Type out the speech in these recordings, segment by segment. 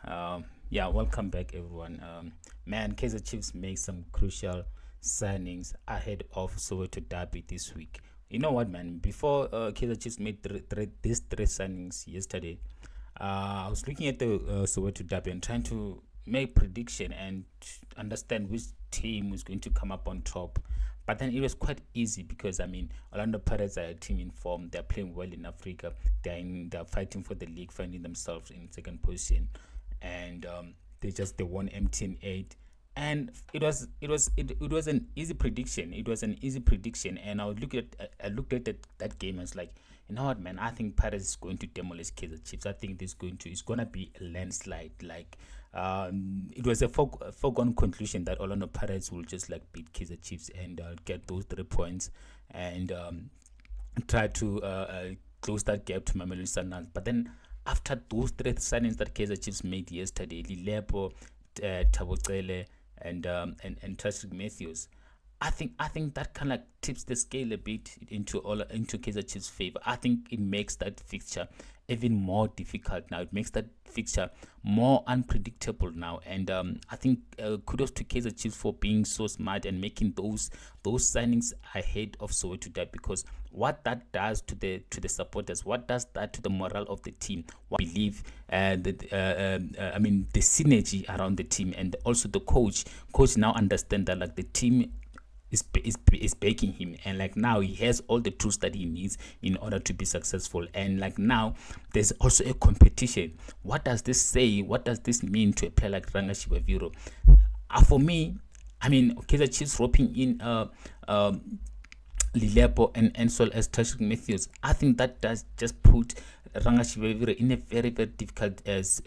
Yeah, welcome back, everyone. Man, Kaizer Chiefs make some crucial signings ahead of Soweto Derby this week. You know what, man? Before Kaizer Chiefs made these three signings yesterday, I was looking at the Soweto Derby and trying to make prediction and understand which team was going to come up on top. But then it was quite easy because Orlando Pirates are a team in form. They're playing well in Africa. They're fighting for the league, finding themselves in second position, and they won MTN 8, and it was an easy prediction. It was an easy prediction, and I looked at that game and was like, you know what, man, I think Paris is going to demolish Kaizer Chiefs. I think it's gonna be a landslide. Like, it was a foregone conclusion that Orlando Pirates will just like beat Kaizer Chiefs and get those 3 points and try to close that gap to Mamelodi Sundowns. But then after those three signings that Kaizer Chiefs made yesterday, Lilepo, Tabocele, and Patrick Matthews, I think that kind of tips the scale a bit into Kaizer Chiefs' favor. I think it makes that fixture even more difficult now. It makes that fixture more unpredictable now, and I think kudos to Kaizer Chiefs for being so smart and making those signings ahead of Soweto Derby, because what that does to the supporters, what does that to the morale of the team, what I believe the synergy around the team, and also the coach now understand that like the team is backing him, and like now he has all the tools that he needs in order to be successful. And like now there's also a competition. What does this say? What does this mean to a player like Rangashibaviro? For me, Kaizer Chiefs roping in Lilepo and Ensol as Patrick Matthews, I think that does just put Rangashibaviro in a very, very difficult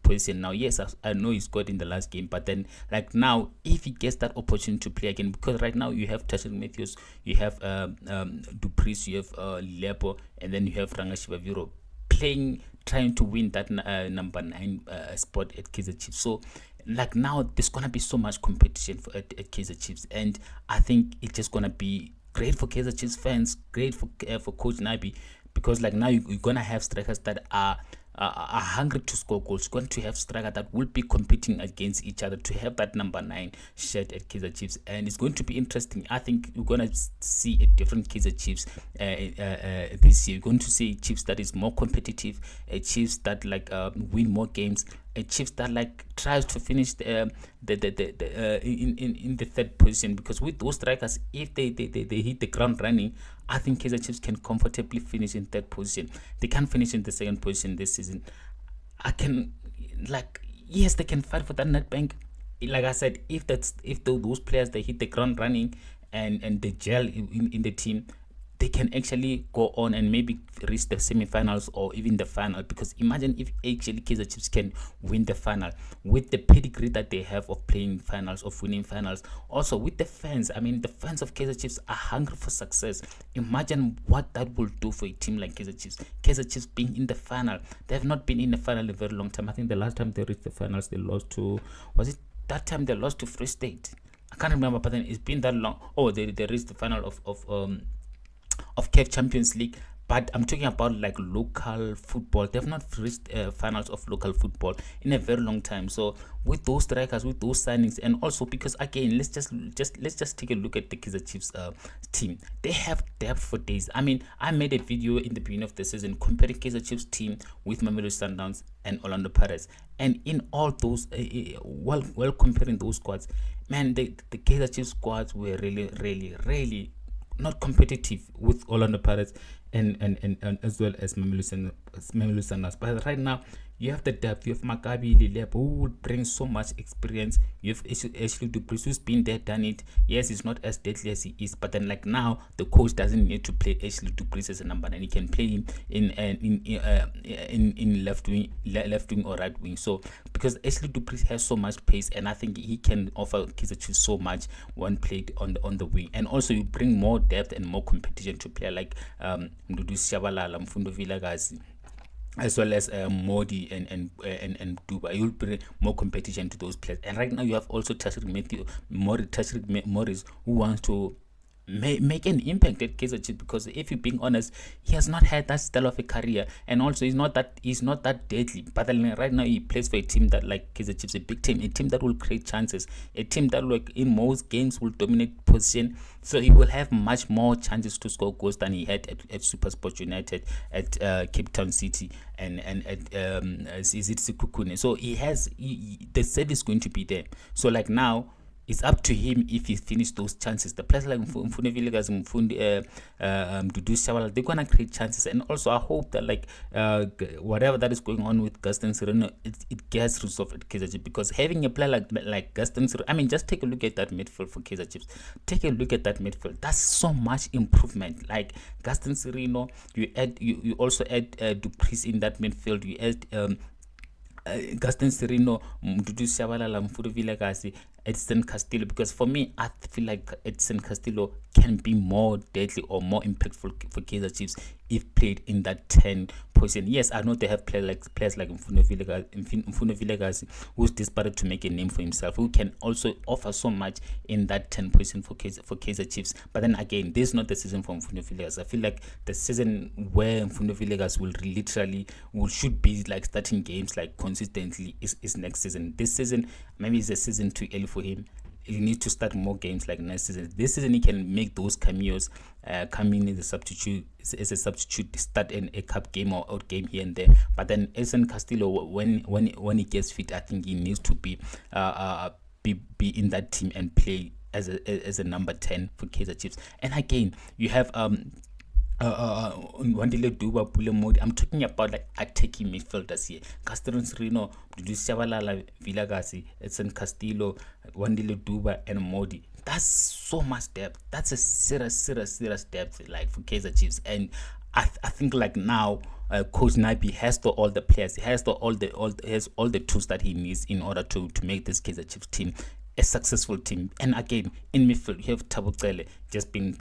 position. Now, yes, I know he scored in the last game, but then like now, if he gets that opportunity to play again, because right now you have Patrick Matthews, you have Dupreez, you have Lilepo, and then you have Rangashibaviro trying to win that number 9 spot at Kaizer Chiefs. So like now there's gonna be so much competition at Kaizer Chiefs, and I think it's just gonna be great for Kaizer Chiefs fans, great for Coach Nabi, because like now you're gonna have strikers that are hungry to score goals. You're going to have strikers that will be competing against each other to have that number 9 shirt at Kaizer Chiefs, and it's going to be interesting. I think you're gonna see a different Kaizer Chiefs this year. You're going to see Chiefs that is more competitive, a Chiefs that like win more games, a Chiefs that like tries to finish in the third position, because with those strikers, if they hit the ground running, I think Kaizer Chiefs can comfortably finish in third position. They can't finish in the second position this season. Yes, they can fight for that net bank. Like I said, if those players they hit the ground running and they gel in the team, they can actually go on and maybe reach the semi-finals or even the final. Because imagine if actually Kaizer Chiefs can win the final with the pedigree that they have of playing finals, of winning finals. Also with the fans, the fans of Kaizer Chiefs are hungry for success. Imagine what that will do for a team like Kaizer Chiefs. Kaizer Chiefs being in the final. They have not been in the final in a very long time. I think the last time they reached the finals, they lost to, was it that time they lost to Free State? I can't remember, but then it's been that long. Oh, they reached the final of CAF Champions League. But I'm talking about like local football. They've not reached finals of local football in a very long time. So with those strikers, with those signings, and also because again, let's just take a look at the Kaizer Chiefs team. They have depth for days. I made a video in the beginning of the season comparing Kaizer Chiefs team with Mamelodi Sundowns and Orlando Pirates, and in all those while comparing those squads, man, the Kaizer Chiefs squads were really not competitive with Orlando Pirates and as well as Mamelodi Sundowns. But right now you have the depth. You have Maccabi Lilepo, who will bring so much experience. You have Ashley Dupreez, who's been there, done it. Yes, he's not as deadly as he is, but then like now the coach doesn't need to play Ashley Dupreez as a number 9. He can play him in left wing or right wing. So because Ashley Dupreez has so much pace, and I think he can offer Kaizer Chiefs so much when played on the wing. And also you bring more depth and more competition to player like Mdudu Shabalala, Mfundo Vilagazi, as well as Modi and Duba. You'll bring more competition to those players. And right now you have also Tashrik Morris, who wants to make an impact at Kaizer Chiefs, because if you're being honest, he has not had that style of a career, and also he's not that deadly. But then right now he plays for a team that, like Kaizer Chiefs, a big team, a team that will create chances, a team that, like, in most games will dominate position. So he will have much more chances to score goals than he had at SuperSport United, at Cape Town City, and at is it Sekhukhune. So the service is going to be there. So like now, it's up to him if he finishes those chances. The players like Mfune Villegas, Dudu Shawala, they're gonna create chances. And also I hope that, like, whatever that is going on with Gaston Sireno, it gets resolved at Kaizer Chiefs, because having a player like Gaston Sireno, I mean, just take a look at that midfield for Kaizer Chiefs. Take a look at that midfield. That's so much improvement. Like Gaston Sireno, you also add Dupreez in that midfield. You add Gaston Sireno, Dudu Shabalala, Mfuru Villagasi, Edson Castillo, because for me, I feel like Edson Castillo can be more deadly or more impactful for Kaizer Chiefs if played in that 10 position. Yes, I know they have players like Mfuno Villegas, who's desperate to make a name for himself, who can also offer so much in that 10 position for Kaizer Chiefs. But then again, this is not the season for Mfuno Villegas. I feel like the season where Mfuno Villegas should be like starting games like consistently is next season. This season, maybe it's a season too early for him. You need to start more games like next season. This season he can make those cameos, come in as a substitute, start in a cup game or out game here and there. But then Edson Castillo, when he gets fit, I think he needs to be in that team and play as a number 10 for Kaizer Chiefs. And again, you have Wandile Duba, Pule Modi. I'm talking about like attacking midfielders here. Gaston Sireno, Dudu Shabalala, Villagasi, Edson Castillo, Wandile Duba, and Modi. That's so much depth. That's a serious depth, like, for Kaizer Chiefs. And I think like now, Coach Nabi has all the players. He has all the tools that he needs in order to make this Kaizer Chiefs team a successful team. And again, in midfield, you have Thabo Cele, just been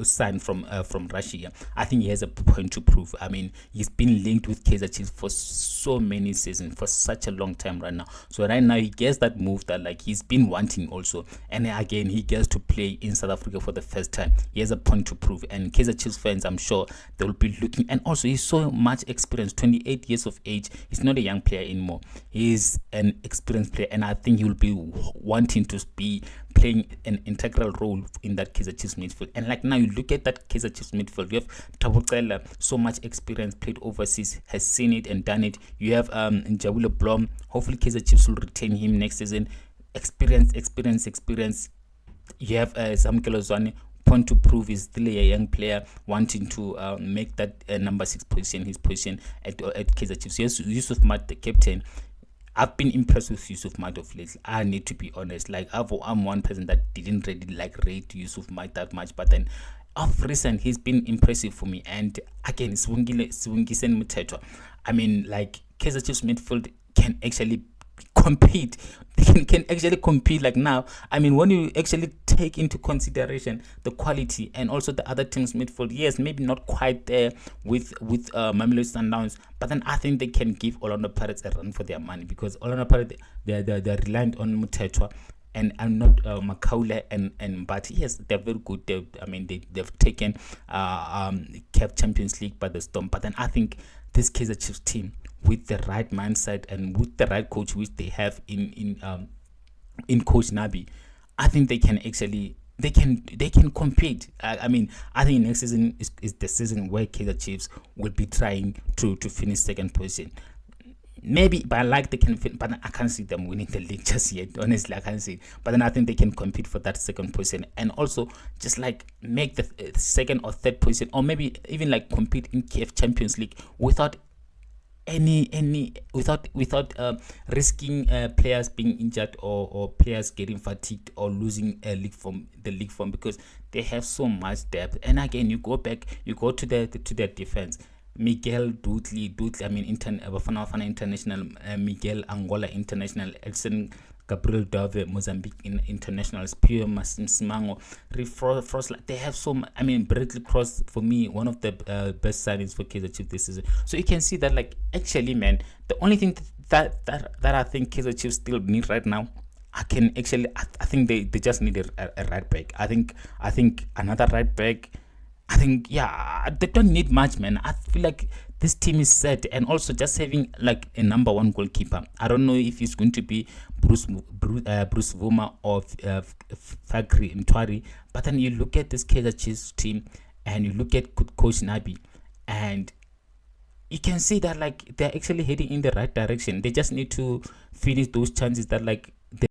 signed from Russia. I think he has a point to prove. I mean, he's been linked with Kaizer Chiefs for so many seasons, for such a long time right now. So right now, he gets that move that, like, he's been wanting also. And again, he gets to play in South Africa for the first time. He has a point to prove. And Kaizer Chiefs fans, I'm sure they will be looking. And also, he's so much experience, 28 years of age. He's not a young player anymore. He's an experienced player. And I think he will be wanting to be playing an integral role in that Kaizer Chiefs midfield. And like now, you look at that Kaizer Chiefs midfield, you have Thabo Cele, so much experience, played overseas, has seen it and done it. You have Njabule Blom. Hopefully Kaizer Chiefs will retain him next season. Experience. You have Samkelo Zwane, point to prove. He's still a young player wanting to make that number 6 position his position at Kaizer Chiefs. Yes, Yusuf Mat, the captain. I've been impressed with Yusuf Mat of late. I need to be honest. Like, I'm one person that didn't really rate Yusuf Mat that much, but then of recent he's been impressive for me. And again, Swungisen Mutetwa. I mean, like, Kaizer Chiefs midfield can actually compete. They can actually compete. Like now, I mean, when you actually take into consideration the quality and also the other teams midfield, yes, maybe not quite there with Mamelodi Sundowns, but then I think they can give Orlando Pirates a run for their money, because Orlando Pirates, they're reliant on Mutetwa and I'm not Makaule and but yes, they're very good. They've taken CAF Champions League by the storm. But then I think this Kaizer Chiefs team, with the right mindset and with the right coach which they have in Coach Nabi, I think they can actually they can compete. I think next season is the season where Kaizer Chiefs will be trying to finish second position. Maybe, but they can fit, but I can't see them winning the league just yet. Honestly, I can't see. But then I think they can compete for that second position, and also just like make the second or third position, or maybe even like compete in CAF Champions League without without risking players being injured or players getting fatigued or losing the league form, because they have so much depth. And again, you go to their defense. Miguel Dudley, Bafana International, Miguel Angola International, Edson Gabriel Dove, Mozambique Internationals, Pio Simango, Frost. They have Bradley Cross, for me, one of the best signings for Kaizer Chiefs this season. So you can see that, like, actually, man, the only thing that I think Kaizer Chiefs still need right now, I think they just need a right back. I think another right back. I think yeah, they don't need much, man. I feel like this team is set, and also just having like a number one goalkeeper. I don't know if it's going to be Bruce Vuma or Fakri Mtwari, but then you look at this Kaizer Chiefs team, and you look at Coach Nabi, and you can see that like they're actually heading in the right direction. They just need to finish those chances that like